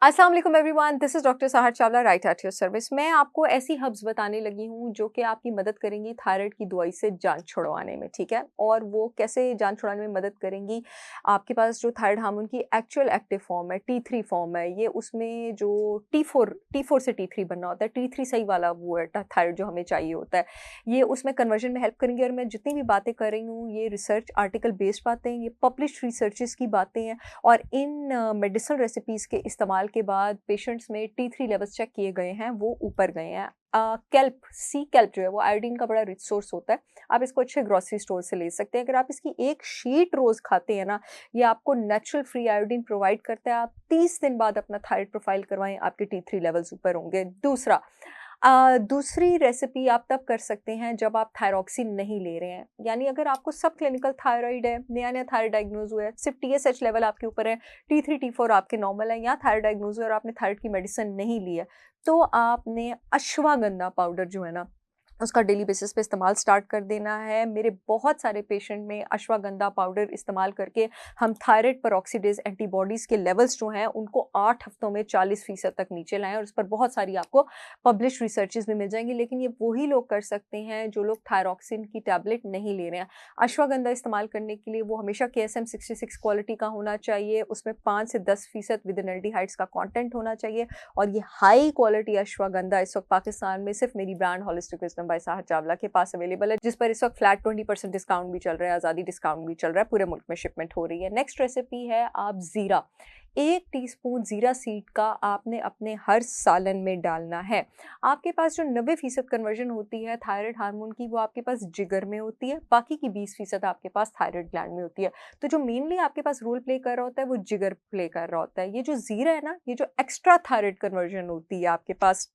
अस्सलाम वालेकुम everyone, this is doctor सहर Chawla, right at your service. मैं आपको ऐसी हर्ब्स बताने लगी हूँ जो कि आपकी मदद करेंगी थायराइड की दवाई से जान छुड़वाने में, ठीक है? और वो कैसे जान छुड़ाने में मदद करेंगी? आपके पास जो थायराइड हार्मोन की एक्चुअल एक्टिव फॉर्म है, T3 फॉर्म है, ये उसमें जो T4 से T3 बनना होता है, T3 सही वाला वो है थायराइड जो हमें चाहिए होता है। ये उसमें कन्वर्जन में हेल्प करेंगे और मैं जितनी भी बातें कर रही हूँ, ये रिसर्च आर्टिकल बेस्ड बातें हैं, ये पब्लिश्ड रिसर्चेज़ की बातें हैं। और इन मेडिसिनल रेसिपीज़ के इस्तेमाल के बाद पेशेंट्स में T3 लेवल्स चेक किए गए हैं, वो ऊपर गए हैं। केल्प, सी केल्प जो है वो आयोडीन का बड़ा रिच सोर्स होता है। आप इसको अच्छे ग्रोसरी स्टोर से ले सकते हैं। अगर आप इसकी एक शीट रोज़ खाते हैं ना, ये आपको नेचुरल फ्री आयोडीन प्रोवाइड करता है। आप 30 दिन बाद अपना थायराइड प्रोफाइल करवाएँ, आपके T3 लेवल्स ऊपर होंगे। दूसरी रेसिपी आप तब कर सकते हैं जब आप थायरॉक्सिन नहीं ले रहे हैं। यानी अगर आपको सब क्लिनिकल थायराइड है, नया-नया थायराइड डायग्नोज़ हुआ है, सिर्फ़ TSH लेवल आपके ऊपर है, T3, T4 आपके नॉर्मल है या थायराइड डायग्नोज़ हुआ है और आपने थायराइड की मेडिसिन नहीं ली है, तो आपने अश्वगंधा पाउडर जो है ना, उसका डेली बेसिस पे इस्तेमाल स्टार्ट कर देना है। मेरे बहुत सारे पेशेंट में अश्वगंधा पाउडर इस्तेमाल करके हम थायराइड पेरोक्सिडेज़ एंटीबॉडीज़ के लेवल्स जो हैं, उनको 8 हफ्तों में 40% तक नीचे लाएँ और उस पर बहुत सारी आपको पब्लिश्ड रिसर्चेज़ भी मिल जाएँगी। लेकिन ये वही लोग कर सकते हैं जो लोग थायरॉक्सिन की टैबलेट नहीं ले रहे हैं। अश्वगंधा इस्तेमाल करने के लिए वो हमेशा KSM 66 क्वालिटी का होना चाहिए, उसमें 5 से 10% विनाइल्डिहाइड्स का कंटेंट होना चाहिए और ये हाई क्वालिटी अश्वगंधा इस वक़्त पाकिस्तान में सिर्फ़ मेरी ब्रांड होलिस्टिक विज़डम बाय सहर चावला के पास अवेलेबल है, जिस पर इस वक़्त फ्लैट 20% डिस्काउंट भी चल रहा है, आज़ादी डिस्काउंट भी चल रहा है, पूरे मुल्क में शिपमेंट हो रही है। नेक्स्ट रेसिपी है आप ज़ीरा। 1 टीस्पून ज़ीरा सीड का आपने अपने हर सालन में डालना है। आपके पास जो 90% कन्वर्जन होती है थायराइड हार्मोन की, वो आपके पास जिगर में होती है, बाकी की 20% आपके पास थायराइड ग्लैंड में होती है। तो जो मेनली आपके पास रोल प्ले कर रहा होता है, वो जिगर प्ले कर रहा होता है। ये जो ज़ीरा है ना, ये जो एक्स्ट्रा थायराइड कन्वर्जन होती है आपके पास,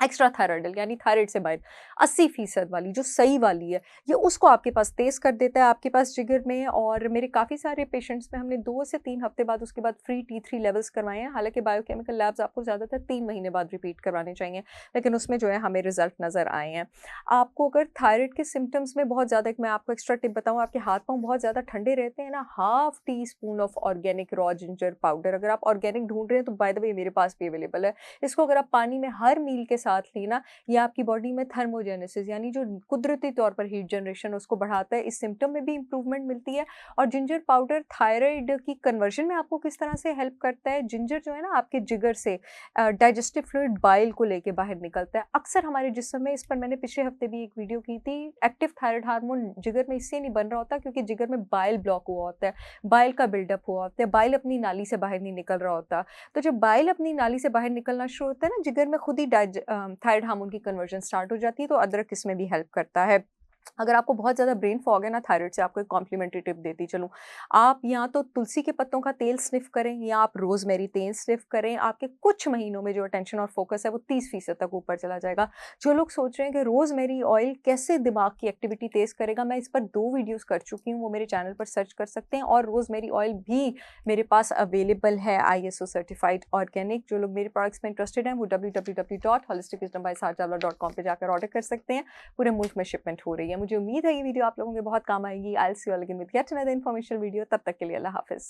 एक्स्ट्रा थायराइडल यानी थायराइड से बाहर 80% वाली जो सही वाली है, ये उसको आपके पास तेज़ कर देता है आपके पास जिगर में। और मेरे काफ़ी सारे पेशेंट्स में हमने 2 से 3 हफ्ते बाद उसके बाद फ्री T3 लेवल्स करवाए हैं। हालाँकि बायोकेमिकल लैब्स आपको ज़्यादातर 3 महीने बाद रिपीट करवाने चाहिए, लेकिन उसमें जो है हमें रिज़ल्ट नज़र आए हैं। आपको अगर थायराइड के सिम्पटम्स में बहुत ज़्यादा, एक मैं आपको एक्स्ट्रा टिप बताऊँ, आपके हाथ-पाँव बहुत ज़्यादा ठंडे रहते हैं ना, half tea spoon of organic raw ginger powder, अगर आप ऑर्गेनिक ढूँढ रहे हैं तो बाय द वे मेरे पास भी अवेलेबल है। इसको अगर आप पानी में हर मील के साथ लेना, ये आपकी बॉडी में थर्मोजेनेसिस यानी जो कुदरती तौर पर हीट जनरेशन उसको बढ़ाता है, इस सिम्पटम में भी इंप्रूवमेंट मिलती है। और जिंजर पाउडर थायराइड की कन्वर्जन में आपको किस तरह से हेल्प करता है? जिंजर जो है ना, आपके जिगर से डाइजेस्टिव फ्लूइड बाइल को लेके बाहर निकलता है। अक्सर हमारे जिस्म में, इस पर मैंने पिछले हफ्ते भी एक वीडियो की थी, एक्टिव थायराइड हार्मोन जिगर में इसलिए नहीं बन रहा होता क्योंकि जिगर में बाइल ब्लॉक हुआ होता है, बाइल का बिल्डअप हुआ होता है, बाइल अपनी नाली से बाहर नहीं निकल रहा होता। तो जब बाइल अपनी नाली से बाहर निकलना शुरू होता है ना, जिगर में खुद ही थायराइड हार्मोन की कन्वर्जन स्टार्ट हो जाती है, तो अदरक इसमें भी हेल्प करता है। अगर आपको बहुत ज़्यादा ब्रेन फॉग है ना थायराइड से, आपको एक कॉम्प्लीमेंट्री टिप देती चलूँ। आप या तो तुलसी के पत्तों का तेल स्निफ़ करें या आप रोज़मेरी तेल स्निफ़ करें। आपके कुछ महीनों में जो अटेंशन और फ़ोकस है वो 30% तक ऊपर चला जाएगा। जो लोग सोच रहे हैं कि रोज़मेरी ऑयल कैसे दिमाग की एक्टिविटी तेज़ करेगा, मैं इस पर 2 वीडियोज़ कर चुकी हूँ, वो मेरे चैनल पर सर्च कर सकते हैं। और रोज़मेरी ऑयल भी मेरे पास अवेलेबल है, ISO सर्टिफाइड ऑर्गेनिक। जो लोग मेरे प्रोडक्ट्स में इंटरेस्टेड हैं, वो www.holisticwisdombysaharjawla.com पे जाकर ऑर्डर कर सकते हैं। पूरे मुल्क में शिपमेंट हो रही है। मुझे उम्मीद है ये वीडियो आप लोगों के बहुत काम आएगी। I will see you all again with yet another informational video. तब तक के लिए अल्लाह हाफ़िज़।